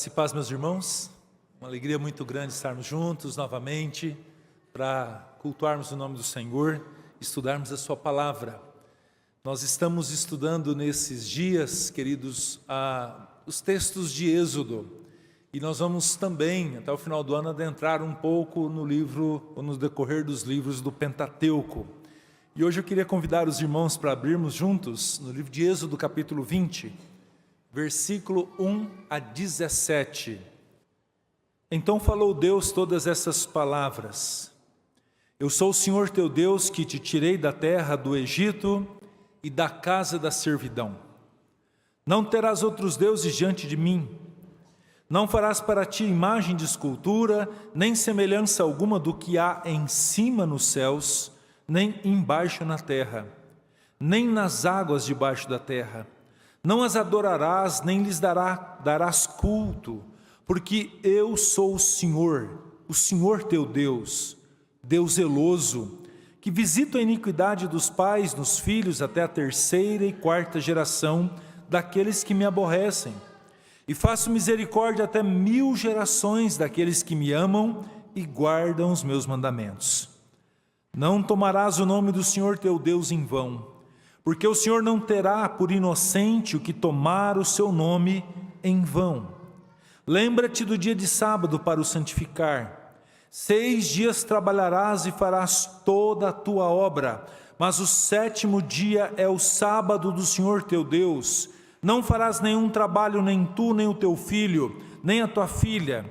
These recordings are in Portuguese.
Graça e paz, meus irmãos. Uma alegria muito grande estarmos juntos novamente para cultuarmos o nome do Senhor, estudarmos a sua palavra. Nós estamos estudando nesses dias, queridos, os textos de Êxodo. E nós vamos também, até o final do ano, adentrar um pouco no livro, ou no decorrer dos livros do Pentateuco. E hoje eu queria convidar os irmãos para abrirmos juntos no livro de Êxodo, capítulo 20, versículo 1 a 17. Então falou Deus todas essas palavras: Eu sou o Senhor teu Deus, que te tirei da terra do Egito e da casa da servidão. Não terás outros deuses diante de mim. Não farás para ti imagem de escultura, nem semelhança alguma do que há em cima nos céus, nem embaixo na terra, nem nas águas debaixo da terra. Não as adorarás, nem lhes darás culto, porque eu sou o Senhor teu Deus, Deus zeloso, que visita a iniquidade dos pais nos filhos até a terceira e quarta geração daqueles que me aborrecem, e faço misericórdia até 1000 gerações daqueles que me amam e guardam os meus mandamentos. Não tomarás o nome do Senhor teu Deus em vão, porque o Senhor não terá por inocente o que tomar o seu nome em vão. Lembra-te do dia de sábado para o santificar. 6 dias trabalharás e farás toda a tua obra, mas o 7º dia é o sábado do Senhor teu Deus. Não farás nenhum trabalho, nem tu, nem o teu filho, nem a tua filha,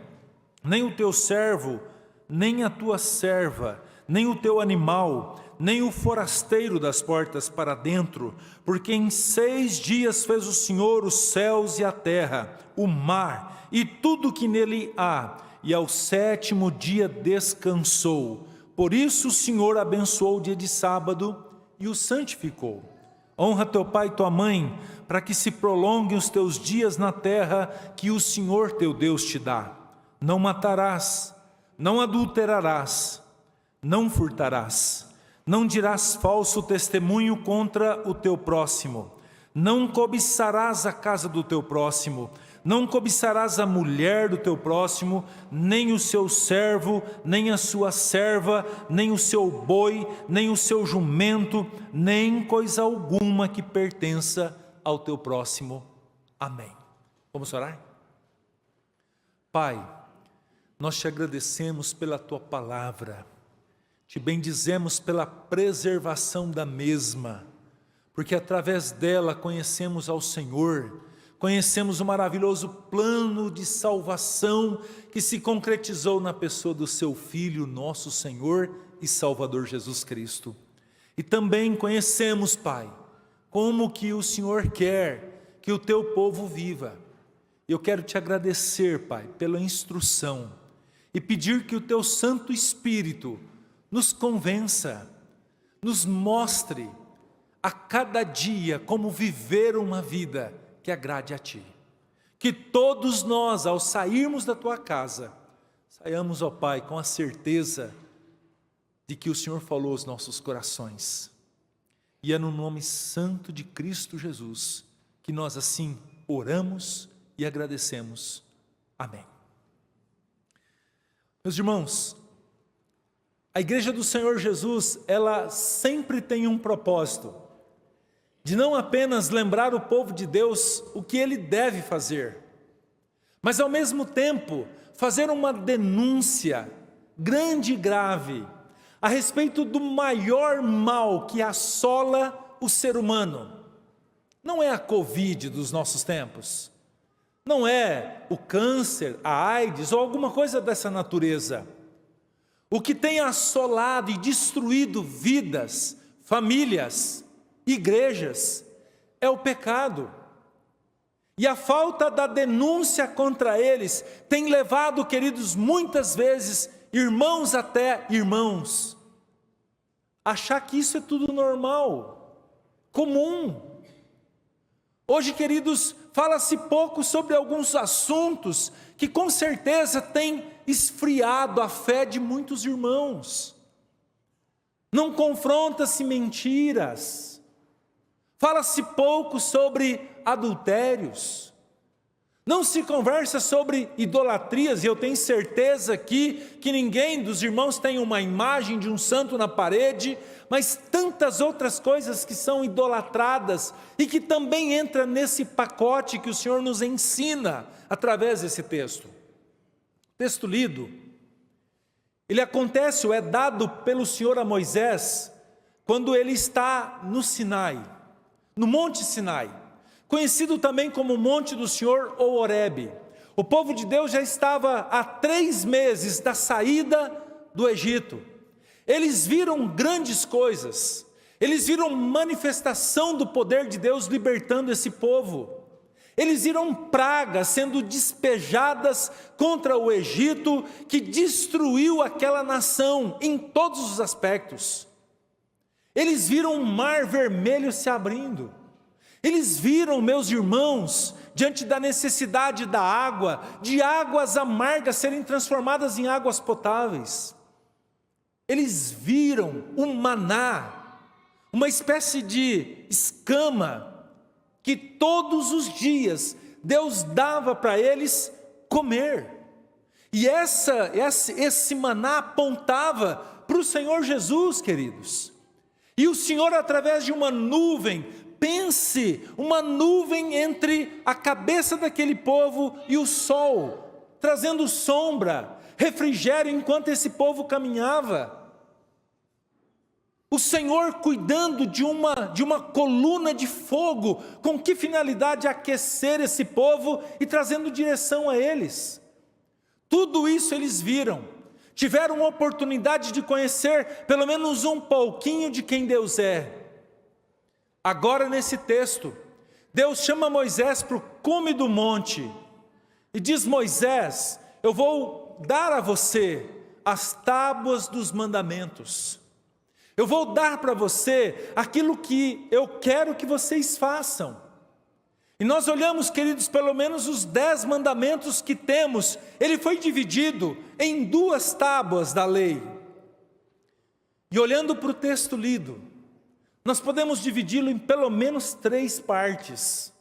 nem o teu servo, nem a tua serva, nem o teu animal, nem o forasteiro das portas para dentro, porque em 6 dias fez o Senhor os céus e a terra, o mar e tudo que nele há, e ao 7º dia descansou. Por isso o Senhor abençoou o dia de sábado e o santificou. Honra teu pai e tua mãe, para que se prolonguem os teus dias na terra que o Senhor teu Deus te dá. Não matarás, não adulterarás, não furtarás, não dirás falso testemunho contra o teu próximo, não cobiçarás a casa do teu próximo, não cobiçarás a mulher do teu próximo, nem o seu servo, nem a sua serva, nem o seu boi, nem o seu jumento, nem coisa alguma que pertença ao teu próximo. Amém. Vamos orar? Pai, nós te agradecemos pela tua palavra, te bendizemos pela preservação da mesma, porque através dela conhecemos ao Senhor, conhecemos o maravilhoso plano de salvação que se concretizou na pessoa do seu Filho, nosso Senhor e Salvador Jesus Cristo. E também conhecemos, Pai, como que o Senhor quer que o teu povo viva. Eu quero te agradecer, Pai, pela instrução e pedir que o teu Santo Espírito nos convença, nos mostre a cada dia como viver uma vida que agrade a Ti. Que todos nós, ao sairmos da Tua casa, saiamos, ó Pai, com a certeza de que o Senhor falou aos nossos corações. E é no nome santo de Cristo Jesus que nós assim oramos e agradecemos. Amém. Meus irmãos, a Igreja do Senhor Jesus, ela sempre tem um propósito, de não apenas lembrar o povo de Deus o que ele deve fazer, mas ao mesmo tempo fazer uma denúncia grande e grave a respeito do maior mal que assola o ser humano. Não é a Covid dos nossos tempos, não é o câncer, a AIDS ou alguma coisa dessa natureza. O que tem assolado e destruído vidas, famílias, igrejas, é o pecado. E a falta da denúncia contra eles tem levado, queridos, muitas vezes, irmãos até irmãos, a achar que isso é tudo normal, comum. Hoje, queridos, fala-se pouco sobre alguns assuntos que com certeza têm esfriado a fé de muitos irmãos. Não confronta-se mentiras, fala-se pouco sobre adultérios, Não se conversa sobre idolatrias, e eu tenho certeza aqui que ninguém dos irmãos tem uma imagem de um santo na parede, mas tantas outras coisas que são idolatradas e que também entra nesse pacote que o Senhor nos ensina através desse texto. O texto lido, ele acontece ou é dado pelo Senhor a Moisés quando ele está no Sinai, no Monte Sinai, conhecido também como Monte do Senhor ou Horebe. O povo de Deus já estava há 3 meses da saída do Egito. Eles viram grandes coisas, eles viram manifestação do poder de Deus libertando esse povo. Eles viram pragas sendo despejadas contra o Egito, que destruiu aquela nação em todos os aspectos. Eles viram o mar vermelho se abrindo. Eles viram, meus irmãos, diante da necessidade da água, de águas amargas serem transformadas em águas potáveis. Eles viram o maná, uma espécie de escama, que todos os dias Deus dava para eles comer. E esse maná apontava para o Senhor Jesus, queridos. E o Senhor, através de uma nuvem, pense, uma nuvem entre a cabeça daquele povo e o sol, trazendo sombra, refrigério enquanto esse povo caminhava. O Senhor cuidando de uma coluna de fogo, com que finalidade? Aquecer esse povo e trazendo direção a eles. Tudo isso eles viram, tiveram a oportunidade de conhecer pelo menos um pouquinho de quem Deus é. Agora nesse texto, Deus chama Moisés para o cume do monte e diz: Moisés, eu vou dar a você as tábuas dos mandamentos. Eu vou dar para você aquilo que eu quero que vocês façam. E nós olhamos, queridos, pelo menos os 10 mandamentos que temos, ele foi dividido em 2 tábuas da lei. E olhando para o texto lido, nós podemos dividi-lo em pelo menos 3 partes.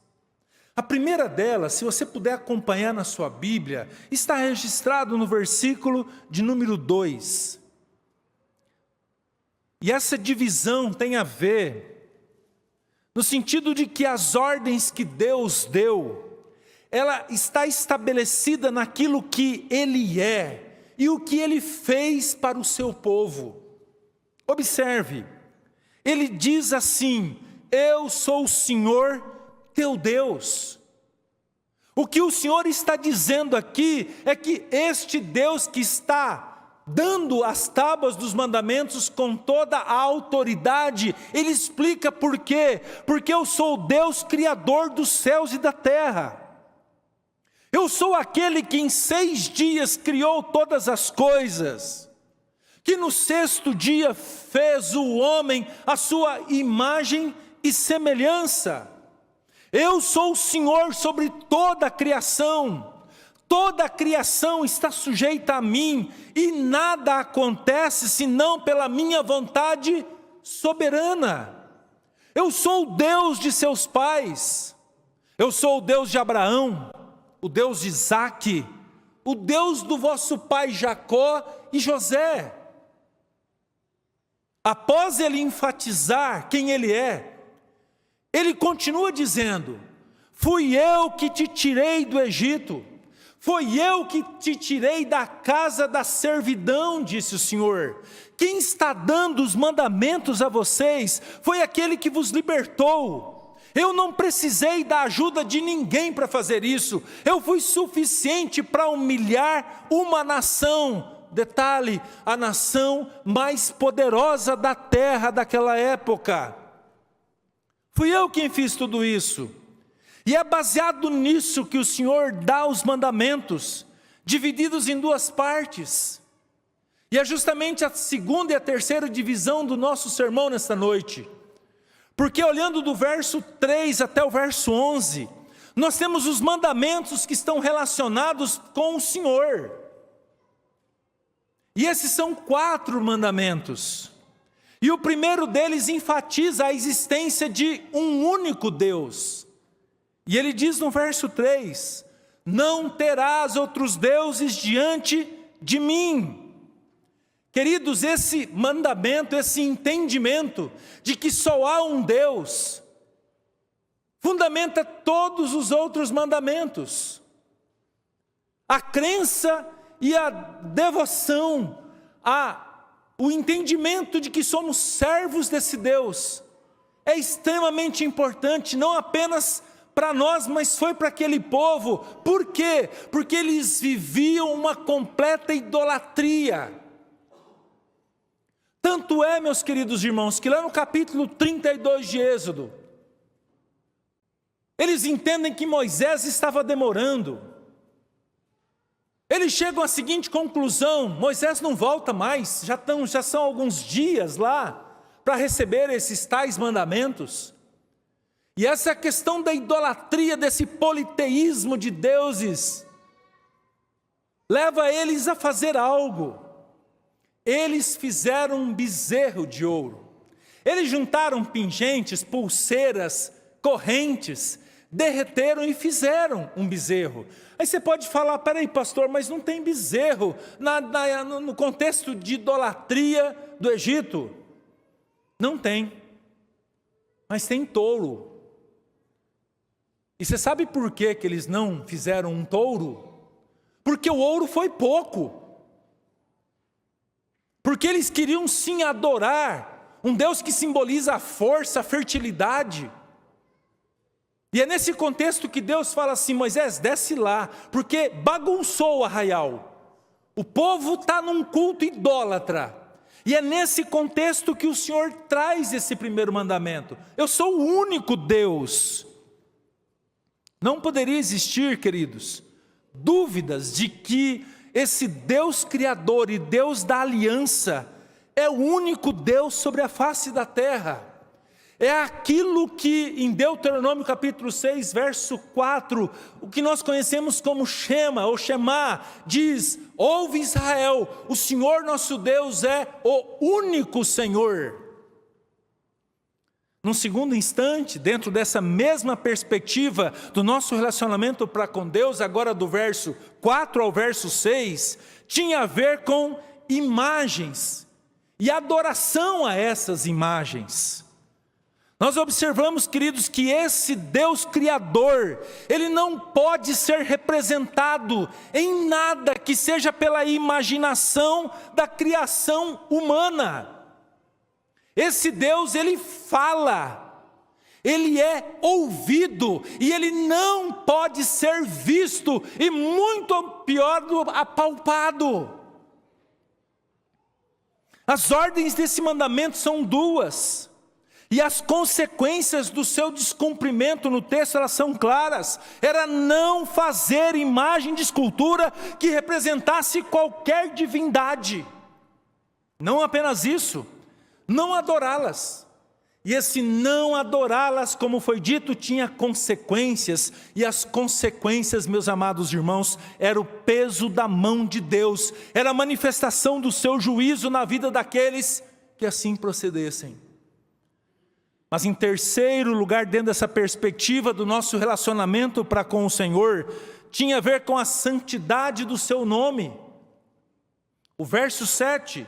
A primeira delas, se você puder acompanhar na sua Bíblia, está registrado no versículo de número 2. E essa divisão tem a ver no sentido de que as ordens que Deus deu, ela está estabelecida naquilo que Ele é e o que Ele fez para o seu povo. Observe, Ele diz assim: eu sou o Senhor teu Deus. O que o Senhor está dizendo aqui é que este Deus que está dando as tábuas dos mandamentos com toda a autoridade, Ele explica por quê. Porque eu sou o Deus Criador dos céus e da terra. Eu sou aquele que em 6 dias criou todas as coisas, que no 6º dia fez o homem à sua imagem e semelhança. Eu sou o Senhor sobre toda a criação. Toda a criação está sujeita a mim, e nada acontece senão pela minha vontade soberana. Eu sou o Deus de seus pais, eu sou o Deus de Abraão, o Deus de Isaque, o Deus do vosso pai Jacó e José. Após ele enfatizar quem ele é, ele continua dizendo: fui eu que te tirei do Egito, foi eu que te tirei da casa da servidão, disse o Senhor. Quem está dando os mandamentos a vocês foi aquele que vos libertou. Eu não precisei da ajuda de ninguém para fazer isso. Eu fui suficiente para humilhar uma nação. Detalhe, a nação mais poderosa da terra daquela época. Fui eu quem fiz tudo isso. E é baseado nisso que o Senhor dá os mandamentos, divididos em 2 partes. E é justamente a 2ª e a 3ª divisão do nosso sermão nesta noite. Porque olhando do verso 3 até o verso 11, nós temos os mandamentos que estão relacionados com o Senhor. E esses são 4 mandamentos. E o primeiro deles enfatiza a existência de um único Deus. E ele diz no verso 3, Não terás outros deuses diante de mim. Queridos, esse mandamento, esse entendimento de que só há um Deus, fundamenta todos os outros mandamentos. A crença e a devoção, o entendimento de que somos servos desse Deus, é extremamente importante, não apenas para nós, mas foi para aquele povo. Por quê? Porque eles viviam uma completa idolatria. Tanto é, meus queridos irmãos, que lá no capítulo 32 de Êxodo, eles entendem que Moisés estava demorando. Eles chegam à seguinte conclusão: Moisés não volta mais, já são alguns dias lá para receber esses tais mandamentos. E essa questão da idolatria, desse politeísmo de deuses, leva eles a fazer algo. Eles fizeram um bezerro de ouro. Eles juntaram pingentes, pulseiras, correntes, derreteram e fizeram um bezerro. Aí você pode falar: peraí, pastor, mas não tem bezerro no contexto de idolatria do Egito. Não tem, mas tem touro. E você sabe por que eles não fizeram um touro? Porque o ouro foi pouco. Porque eles queriam sim adorar um Deus que simboliza a força, a fertilidade. E é nesse contexto que Deus fala assim: Moisés, desce lá, porque bagunçou o arraial. O povo está num culto idólatra. E é nesse contexto que o Senhor traz esse primeiro mandamento: eu sou o único Deus. Não poderia existir, queridos, dúvidas de que esse Deus Criador e Deus da aliança é o único Deus sobre a face da terra. É aquilo que em Deuteronômio capítulo 6, verso 4, o que nós conhecemos como Shema ou Shemá, diz: ouve Israel, o Senhor nosso Deus é o único Senhor. Num segundo instante, dentro dessa mesma perspectiva do nosso relacionamento para com Deus, agora do verso 4 ao verso 6, tinha a ver com imagens e adoração a essas imagens. Nós observamos, queridos, que esse Deus Criador, Ele não pode ser representado em nada que seja pela imaginação da criação humana. Esse Deus, Ele fala, Ele é ouvido, e Ele não pode ser visto, e muito pior, apalpado. As ordens desse mandamento são duas, e as consequências do seu descumprimento no texto, elas são claras. Era não fazer imagem de escultura que representasse qualquer divindade. Não apenas isso, não adorá-las. E esse não adorá-las, como foi dito, tinha consequências. E as consequências, meus amados irmãos, era o peso da mão de Deus. Era a manifestação do seu juízo na vida daqueles que assim procedessem. Mas em terceiro lugar, dentro dessa perspectiva do nosso relacionamento para com o Senhor, tinha a ver com a santidade do seu nome. O verso 7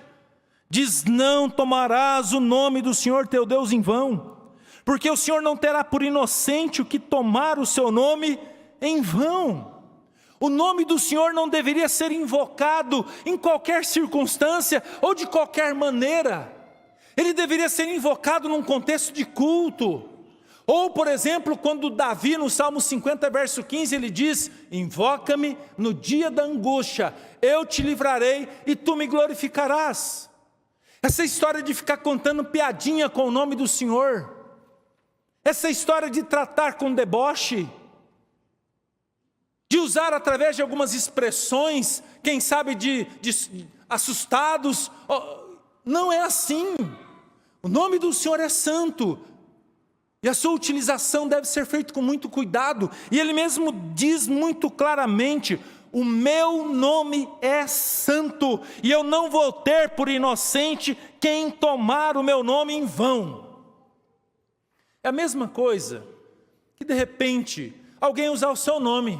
diz: não tomarás o nome do Senhor teu Deus em vão, porque o Senhor não terá por inocente o que tomar o seu nome em vão. O nome do Senhor não deveria ser invocado em qualquer circunstância ou de qualquer maneira. Ele deveria ser invocado num contexto de culto. Ou, por exemplo, quando Davi, no Salmo 50, verso 15, ele diz: invoca-me no dia da angústia, eu te livrarei e tu me glorificarás. Essa história de ficar contando piadinha com o nome do Senhor, essa história de tratar com deboche, de usar através de algumas expressões, quem sabe de assustados, não é assim. O nome do Senhor é santo, e a sua utilização deve ser feita com muito cuidado. E Ele mesmo diz muito claramente: o meu nome é santo, e eu não vou ter por inocente quem tomar o meu nome em vão. É a mesma coisa que de repente alguém usar o seu nome.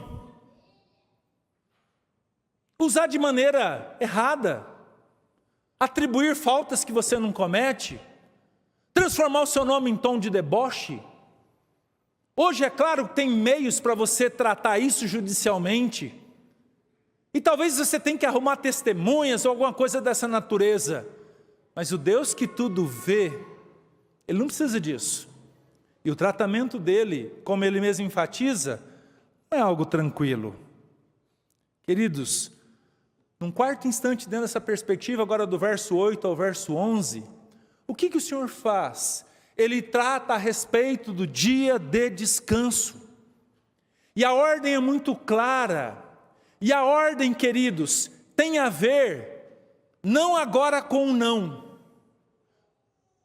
usar de maneira errada, atribuir faltas que você não comete, transformar o seu nome em tom de deboche. Hoje, é claro, tem meios para você tratar isso judicialmente, e talvez você tenha que arrumar testemunhas ou alguma coisa dessa natureza, mas o Deus que tudo vê, Ele não precisa disso. E o tratamento dele, como ele mesmo enfatiza, não é algo tranquilo. Queridos, num quarto instante dentro dessa perspectiva, agora do verso 8 ao verso 11, o que o Senhor faz? Ele trata a respeito do dia de descanso. E a ordem é muito clara. E a ordem, queridos, tem a ver, não agora com o não.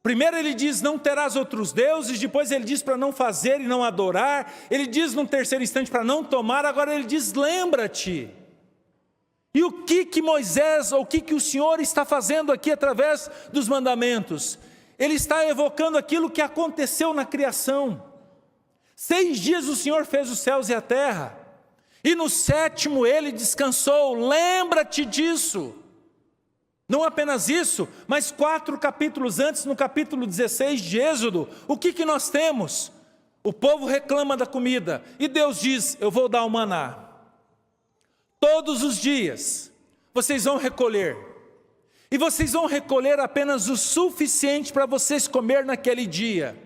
Primeiro ele diz, não terás outros deuses. Depois ele diz para não fazer e não adorar. Ele diz num terceiro instante para não tomar. Agora ele diz, lembra-te. E o que Moisés, ou o que o Senhor está fazendo aqui através dos mandamentos? Ele está evocando aquilo que aconteceu na criação. 6 dias o Senhor fez os céus e a terra. E no 7º ele descansou. Lembra-te disso. Não apenas isso, mas 4 capítulos antes, no capítulo 16 de Êxodo, o que nós temos? O povo reclama da comida, e Deus diz, eu vou dar o maná. Todos os dias, vocês vão recolher, e vocês vão recolher apenas o suficiente para vocês comer naquele dia.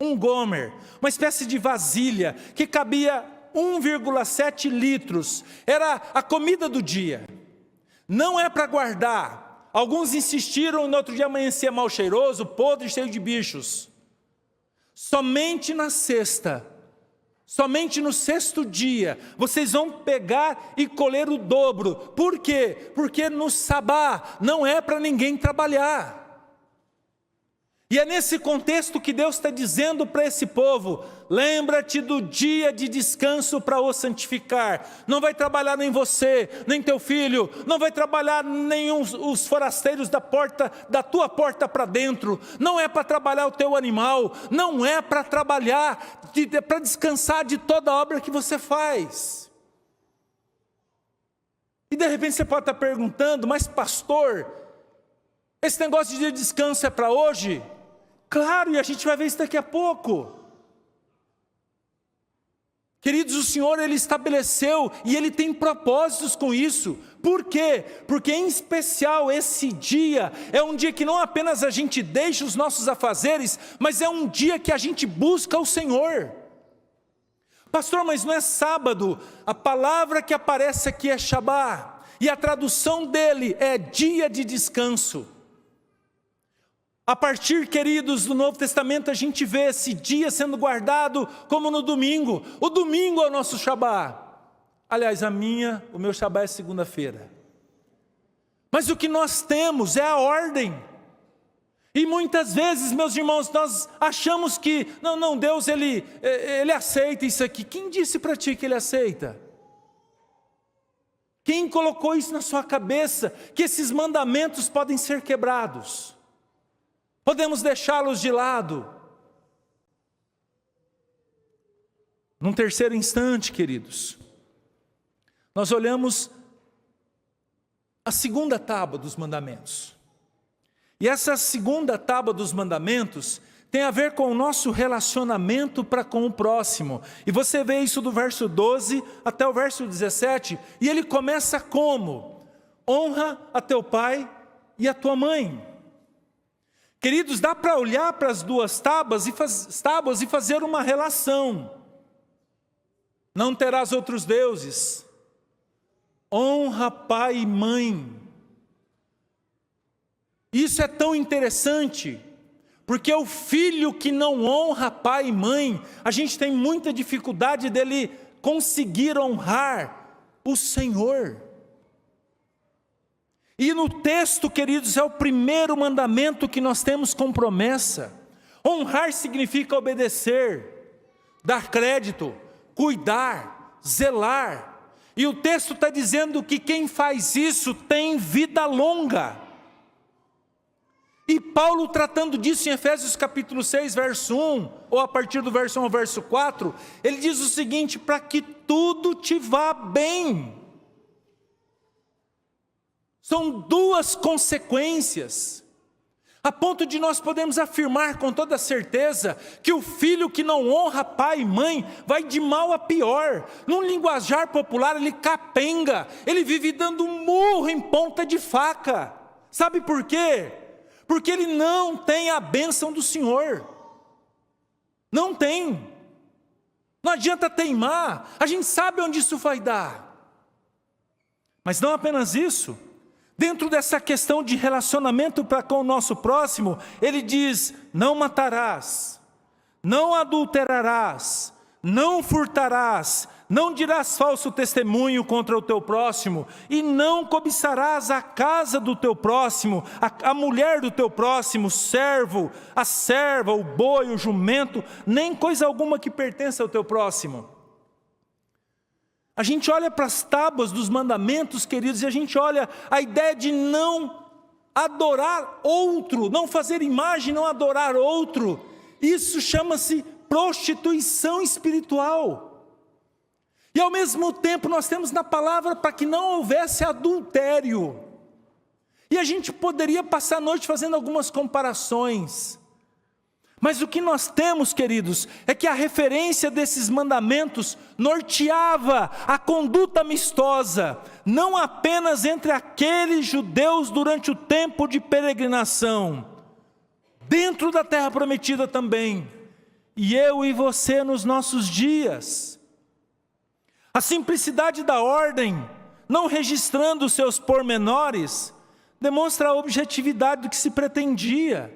Um gomer, uma espécie de vasilha, que cabia 1,7 litros, era a comida do dia. Não é para guardar. Alguns insistiram e no outro dia amanhecia mal cheiroso, podre, cheio de bichos. Somente na sexta, somente no 6º dia, vocês vão pegar e colher o dobro. Por quê? Porque no sabá não é para ninguém trabalhar. E é nesse contexto que Deus está dizendo para esse povo, lembra-te do dia de descanso para o santificar. Não vai trabalhar nem você, nem teu filho, não vai trabalhar nem os forasteiros da tua porta para dentro. Não é para trabalhar o teu animal, não é para trabalhar, para descansar de toda a obra que você faz. E de repente você pode estar perguntando, mas pastor, esse negócio de dia de descanso é para hoje? Claro, e a gente vai ver isso daqui a pouco. Queridos, o Senhor, Ele estabeleceu e Ele tem propósitos com isso. Por quê? Porque em especial esse dia é um dia que não apenas a gente deixa os nossos afazeres, mas é um dia que a gente busca o Senhor. Pastor, mas não é sábado. A palavra que aparece aqui é Shabá, e a tradução dele é dia de descanso. A partir, queridos, do Novo Testamento, a gente vê esse dia sendo guardado como no domingo. O domingo é o nosso Shabá. Aliás, o meu Shabá é segunda-feira. Mas o que nós temos é a ordem. E muitas vezes, meus irmãos, nós achamos que, não, Deus, ele aceita isso aqui. Quem disse para ti que Ele aceita? Quem colocou isso na sua cabeça? Que esses mandamentos podem ser quebrados? Podemos deixá-los de lado. Num terceiro instante, queridos, nós olhamos a segunda tábua dos mandamentos. E essa segunda tábua dos mandamentos tem a ver com o nosso relacionamento para com o próximo. E você vê isso do verso 12 até o verso 17. E ele começa como? Honra a teu pai e a tua mãe. Queridos, dá para olhar para as duas tábuas e fazer uma relação. Não terás outros deuses. Honra pai e mãe. Isso é tão interessante, porque o filho que não honra pai e mãe, a gente tem muita dificuldade dele conseguir honrar o Senhor. E no texto, queridos, é o primeiro mandamento que nós temos com promessa. Honrar significa obedecer, dar crédito, cuidar, zelar. E o texto está dizendo que quem faz isso tem vida longa. E Paulo, tratando disso em Efésios capítulo 6, verso 1, ou a partir do verso 1 ao verso 4, ele diz o seguinte: para que tudo te vá bem. São duas consequências, a ponto de nós podemos afirmar com toda certeza que o filho que não honra pai e mãe vai de mal a pior. Num linguajar popular, ele capenga, ele vive dando murro em ponta de faca. Sabe por quê? Porque ele não tem a bênção do Senhor. Não tem. Não adianta teimar, a gente sabe onde isso vai dar. Mas não apenas isso. Dentro dessa questão de relacionamento com o nosso próximo, ele diz: não matarás, não adulterarás, não furtarás, não dirás falso testemunho contra o teu próximo, e não cobiçarás a casa do teu próximo, a mulher do teu próximo, o servo, a serva, o boi, o jumento, nem coisa alguma que pertença ao teu próximo. A gente olha para as tábuas dos mandamentos, queridos, e a gente olha a ideia de não adorar outro, não fazer imagem, não adorar outro. Isso chama-se prostituição espiritual. E ao mesmo tempo nós temos na palavra para que não houvesse adultério. E a gente poderia passar a noite fazendo algumas comparações. Mas o que nós temos, queridos, é que a referência desses mandamentos norteava a conduta amistosa, não apenas entre aqueles judeus durante o tempo de peregrinação, dentro da terra prometida também, e eu e você nos nossos dias. A simplicidade da ordem, não registrando os seus pormenores, demonstra a objetividade do que se pretendia.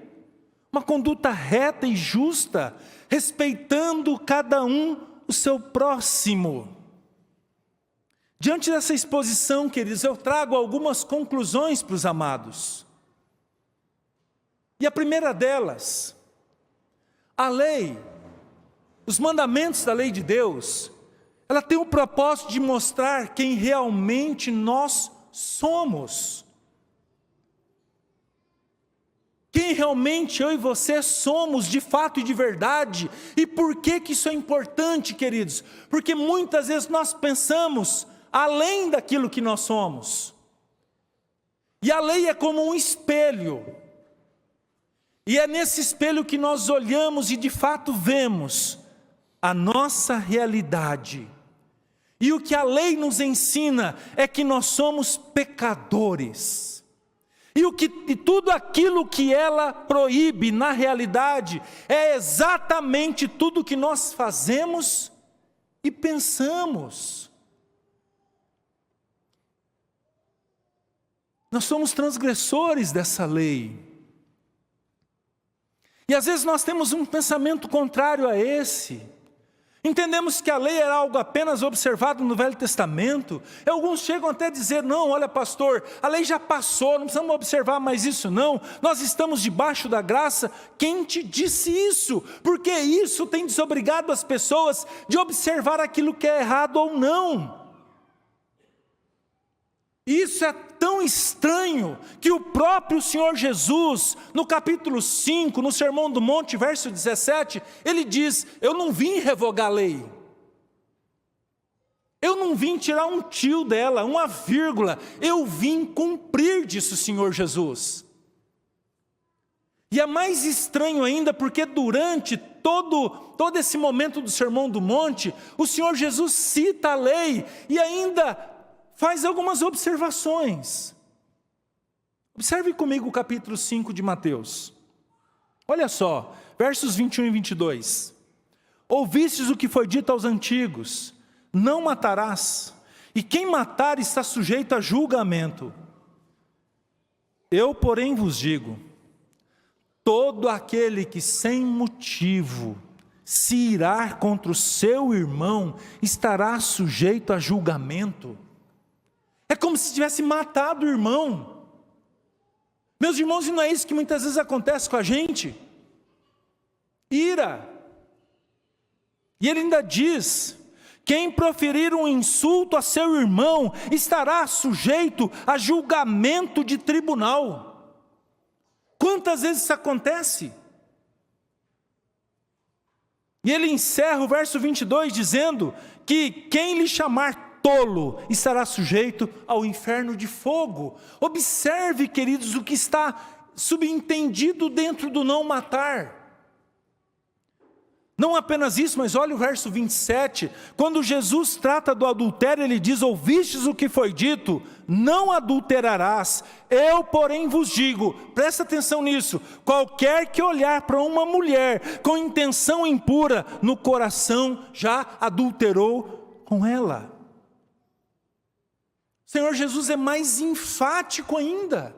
Uma conduta reta e justa, respeitando cada um o seu próximo. Diante dessa exposição, queridos, eu trago algumas conclusões para os amados. E a primeira delas, a lei, os mandamentos da lei de Deus, ela tem o propósito de mostrar quem realmente nós somos. Quem realmente eu e você somos de fato e de verdade. E por que isso é importante, queridos? Porque muitas vezes nós pensamos além daquilo que nós somos. E a lei é como um espelho. E é nesse espelho que nós olhamos e de fato vemos a nossa realidade. E o que a lei nos ensina é que nós somos pecadores. E tudo aquilo que ela proíbe, na realidade, é exatamente tudo que nós fazemos e pensamos. Nós somos transgressores dessa lei. E às vezes nós temos um pensamento contrário a esse. Entendemos que a lei era algo apenas observado no Velho Testamento. E alguns chegam até a dizer: não, olha pastor, a lei já passou, não precisamos observar mais isso não. Nós estamos debaixo da graça. Quem te disse isso? Porque isso tem desobrigado as pessoas de observar aquilo que é errado ou não. Isso é tão estranho que o próprio Senhor Jesus, no capítulo 5, no Sermão do Monte, verso 17, ele diz: eu não vim revogar a lei. Eu não vim tirar um tio dela, uma vírgula. Eu vim cumprir, disse o Senhor Jesus. E é mais estranho ainda porque durante todo esse momento do Sermão do Monte, o Senhor Jesus cita a lei e ainda faz algumas observações. Observe comigo o capítulo 5 de Mateus. Olha só, versos 21 e 22. Ouvistes o que foi dito aos antigos: não matarás, e quem matar está sujeito a julgamento. Eu, porém, vos digo: todo aquele que sem motivo se irar contra o seu irmão estará sujeito a julgamento. É como se tivesse matado o irmão. Meus irmãos, e não é isso que muitas vezes acontece com a gente? Ira. E ele ainda diz: quem proferir um insulto a seu irmão estará sujeito a julgamento de tribunal. Quantas vezes isso acontece? E ele encerra o verso 22 dizendo que quem lhe chamar tolo estará sujeito ao inferno de fogo. Observe, queridos, o que está subentendido dentro do não matar. Não apenas isso, mas olha o verso 27, quando Jesus trata do adultério, ele diz: ouvistes o que foi dito, não adulterarás, eu porém vos digo, presta atenção nisso, qualquer que olhar para uma mulher com intenção impura, no coração já adulterou com ela. O Senhor Jesus é mais enfático ainda.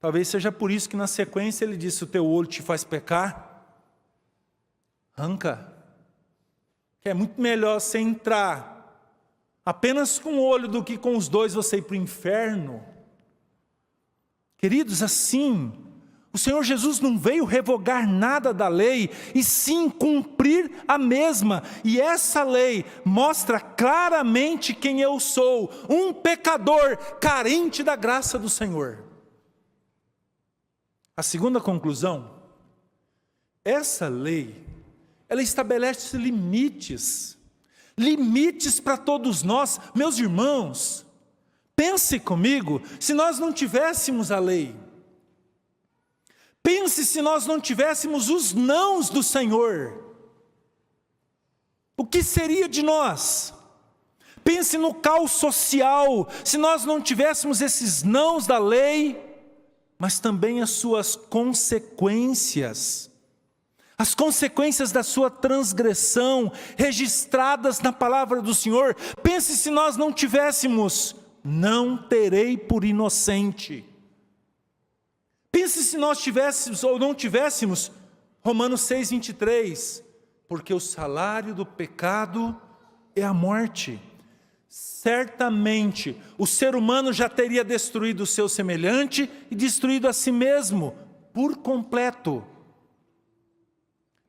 Talvez seja por isso que na sequência ele disse: o teu olho te faz pecar, arranca. Que é muito melhor você entrar apenas com o olho do que com os dois você ir para o inferno. Queridos, assim, o Senhor Jesus não veio revogar nada da lei, e sim cumprir a mesma. E essa lei mostra claramente quem eu sou, um pecador carente da graça do Senhor. A segunda conclusão, essa lei, ela estabelece limites para todos nós. Meus irmãos, pense comigo, se nós não tivéssemos a lei, pense se nós não tivéssemos os nãos do Senhor, o que seria de nós? Pense no caos social, se nós não tivéssemos esses nãos da lei, mas também as suas consequências. As consequências da sua transgressão, registradas na palavra do Senhor. Pense se nós não tivéssemos: não terei por inocente. Pense se nós tivéssemos ou não tivéssemos Romanos 6:23, porque o salário do pecado é a morte. Certamente o ser humano já teria destruído o seu semelhante e destruído a si mesmo por completo.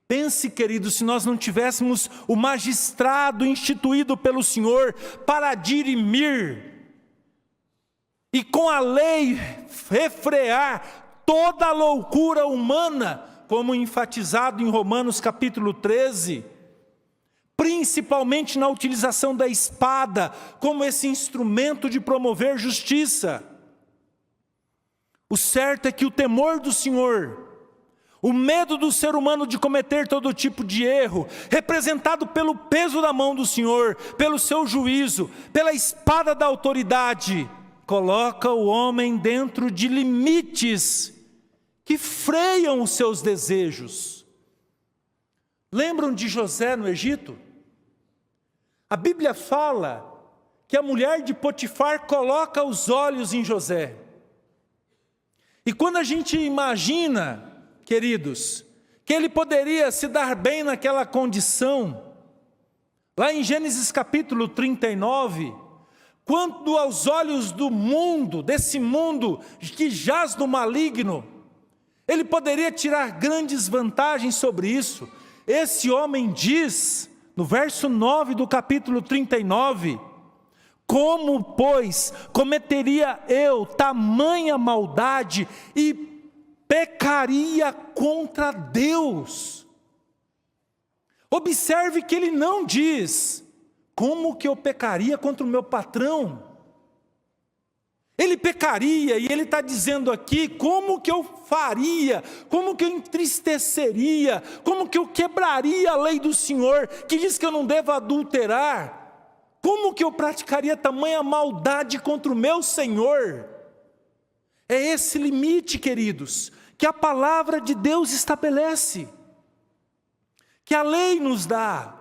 Pense, querido, se nós não tivéssemos o magistrado instituído pelo Senhor para dirimir e com a lei refrear toda a loucura humana, como enfatizado em Romanos capítulo 13, principalmente na utilização da espada como esse instrumento de promover justiça. O certo é que o temor do Senhor, o medo do ser humano de cometer todo tipo de erro, representado pelo peso da mão do Senhor, pelo seu juízo, pela espada da autoridade, coloca o homem dentro de limites que freiam os seus desejos. Lembram de José no Egito? A Bíblia fala que a mulher de Potifar coloca os olhos em José. E quando a gente imagina, queridos, que ele poderia se dar bem naquela condição, lá em Gênesis capítulo 39, quando aos olhos do mundo, desse mundo que jaz no maligno, ele poderia tirar grandes vantagens sobre isso. Esse homem diz, no verso 9 do capítulo 39, como, pois, cometeria eu tamanha maldade e pecaria contra Deus? Observe que ele não diz, como que eu pecaria contra o meu patrão? Ele pecaria, e ele está dizendo aqui, como que eu faria, como que eu entristeceria, como que eu quebraria a lei do Senhor, que diz que eu não devo adulterar, como que eu praticaria tamanha maldade contra o meu Senhor? É esse limite, queridos, que a palavra de Deus estabelece, que a lei nos dá.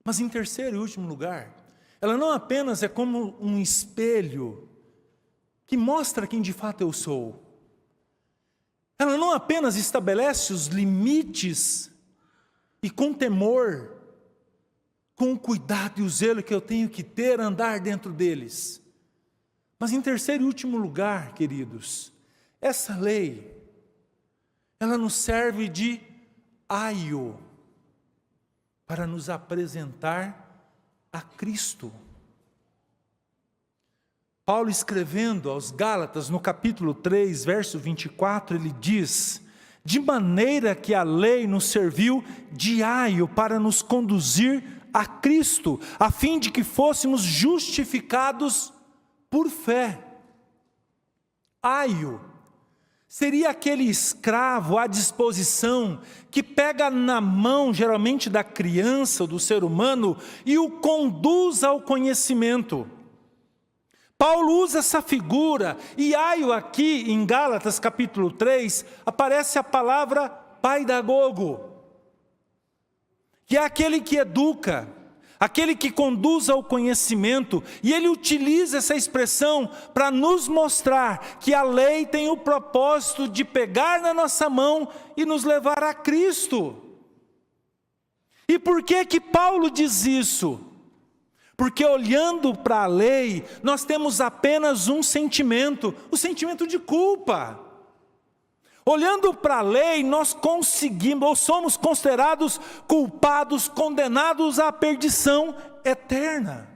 Mas em terceiro e último lugar, ela não apenas é como um espelho que mostra quem de fato eu sou. Ela não apenas estabelece os limites e com temor, com o cuidado e o zelo que eu tenho que ter, andar dentro deles. Mas em terceiro e último lugar, queridos, essa lei, ela nos serve de aio para nos apresentar a Cristo. Paulo, escrevendo aos Gálatas, no capítulo 3, verso 24, ele diz: de maneira que a lei nos serviu de aio para nos conduzir a Cristo, a fim de que fôssemos justificados por fé. Aio seria aquele escravo à disposição que pega na mão, geralmente da criança ou do ser humano, e o conduz ao conhecimento. Paulo usa essa figura, e aio aqui em Gálatas capítulo 3, aparece a palavra paidagogo, que é aquele que educa, aquele que conduz ao conhecimento, e ele utiliza essa expressão para nos mostrar que a lei tem o propósito de pegar na nossa mão e nos levar a Cristo. E por que Paulo diz isso? Porque olhando para a lei, nós temos apenas um sentimento, o sentimento de culpa. Olhando para a lei, nós conseguimos, ou somos considerados culpados, condenados à perdição eterna.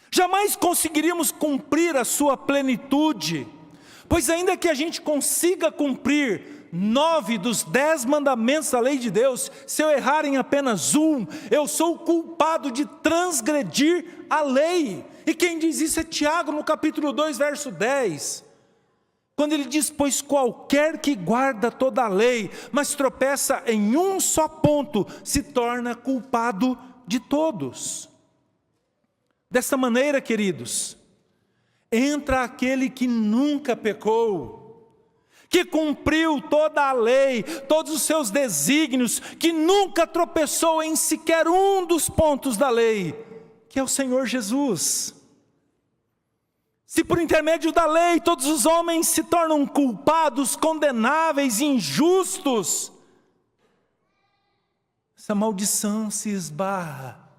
Jamais conseguiríamos cumprir a sua plenitude, pois ainda que a gente consiga cumprir 9 dos 10 mandamentos da lei de Deus, se eu errar em apenas um, eu sou culpado de transgredir a lei. E quem diz isso é Tiago, no capítulo 2, verso 10. Quando ele diz, pois qualquer que guarda toda a lei, mas tropeça em um só ponto, se torna culpado de todos. Desta maneira, queridos, entra aquele que nunca pecou, que cumpriu toda a lei, todos os seus desígnios, que nunca tropeçou em sequer um dos pontos da lei, que é o Senhor Jesus. Se por intermédio da lei todos os homens se tornam culpados, condenáveis, injustos, essa maldição se esbarra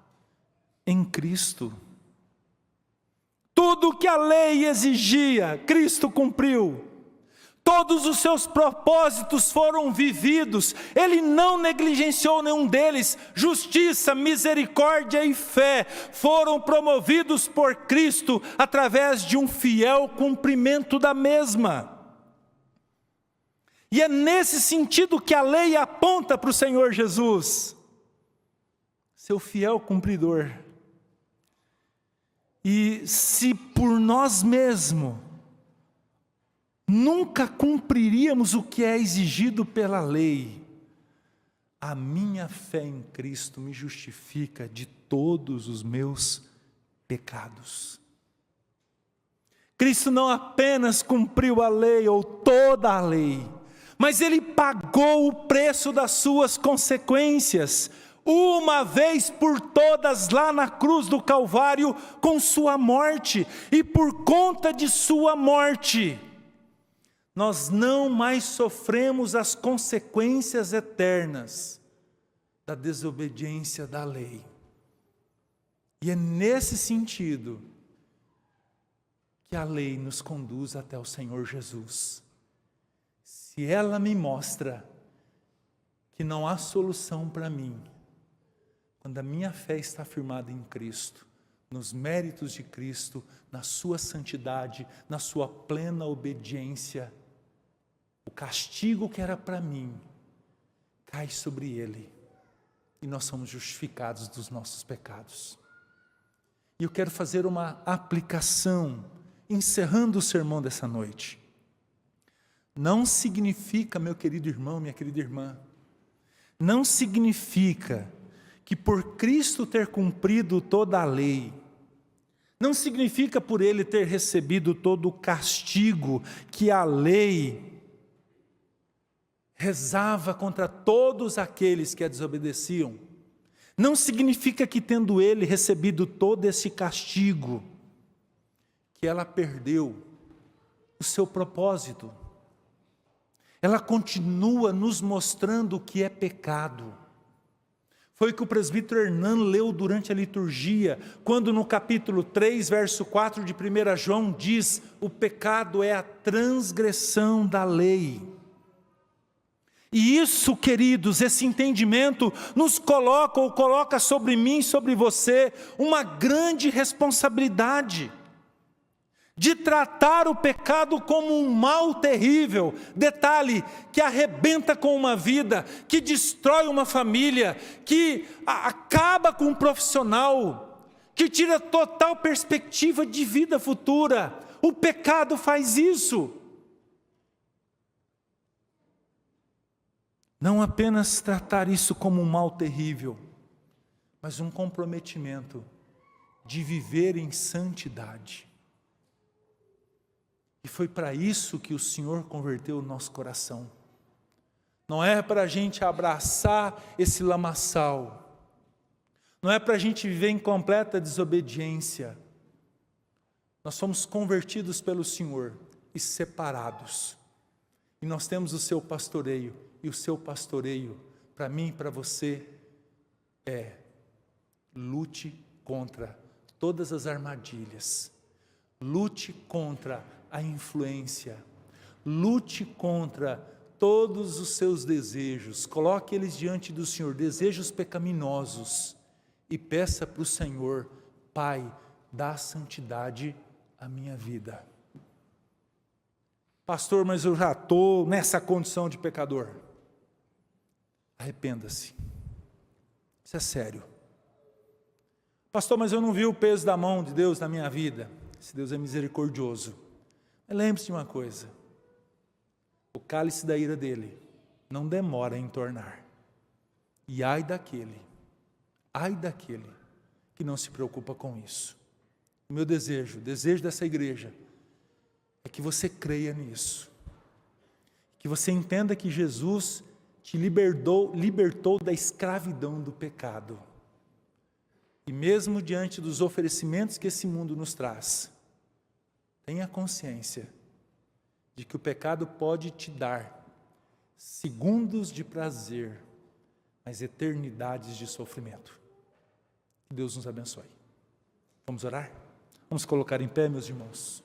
em Cristo. Tudo que a lei exigia, Cristo cumpriu. Todos os seus propósitos foram vividos, Ele não negligenciou nenhum deles. Justiça, misericórdia e fé foram promovidos por Cristo através de um fiel cumprimento da mesma. E é nesse sentido que a lei aponta para o Senhor Jesus, seu fiel cumpridor. E se por nós mesmos nunca cumpriríamos o que é exigido pela lei, a minha fé em Cristo me justifica de todos os meus pecados. Cristo não apenas cumpriu a lei ou toda a lei, mas Ele pagou o preço das suas consequências, uma vez por todas lá na cruz do Calvário com sua morte, e por conta de sua morte, nós não mais sofremos as consequências eternas da desobediência da lei. E é nesse sentido que a lei nos conduz até o Senhor Jesus. Se ela me mostra que não há solução para mim, quando a minha fé está firmada em Cristo, nos méritos de Cristo, na sua santidade, na sua plena obediência, o castigo que era para mim cai sobre Ele, e nós somos justificados dos nossos pecados. E eu quero fazer uma aplicação, encerrando o sermão dessa noite. Não significa, meu querido irmão, minha querida irmã, não significa que por Cristo ter cumprido toda a lei, não significa por Ele ter recebido todo o castigo que a lei rezava contra todos aqueles que a desobedeciam, não significa que tendo Ele recebido todo esse castigo, que ela perdeu o seu propósito. Ela continua nos mostrando o que é pecado. Foi o que o presbítero Hernan leu durante a liturgia, quando no capítulo 3, verso 4 de 1 João diz, o pecado é a transgressão da lei. E isso, queridos, esse entendimento nos coloca, ou coloca sobre mim e sobre você, uma grande responsabilidade de tratar o pecado como um mal terrível, detalhe, que arrebenta com uma vida, que destrói uma família, que acaba com um profissional, que tira total perspectiva de vida futura. O pecado faz isso. Não apenas tratar isso como um mal terrível, mas um comprometimento de viver em santidade. E foi para isso que o Senhor converteu o nosso coração. Não é para a gente abraçar esse lamaçal. Não é para a gente viver em completa desobediência. Nós somos convertidos pelo Senhor e separados. E nós temos o seu pastoreio. E o seu pastoreio, para mim e para você, lute contra todas as armadilhas. Lute contra a influência, lute contra todos os seus desejos, coloque eles diante do Senhor, desejos pecaminosos, e peça para o Senhor: Pai, dá santidade à minha vida. Pastor, mas eu já estou nessa condição de pecador. Arrependa-se, isso é sério. Pastor, mas eu não vi o peso da mão de Deus na minha vida. Esse Deus é misericordioso. Mas lembre-se de uma coisa: o cálice da ira dele não demora em tornar. E ai daquele que não se preocupa com isso. O meu desejo, o desejo dessa igreja, é que você creia nisso. Que você entenda que Jesus te libertou da escravidão do pecado. E mesmo diante dos oferecimentos que esse mundo nos traz, tenha consciência de que o pecado pode te dar segundos de prazer, mas eternidades de sofrimento. Que Deus nos abençoe. Vamos orar? Vamos colocar em pé, meus irmãos.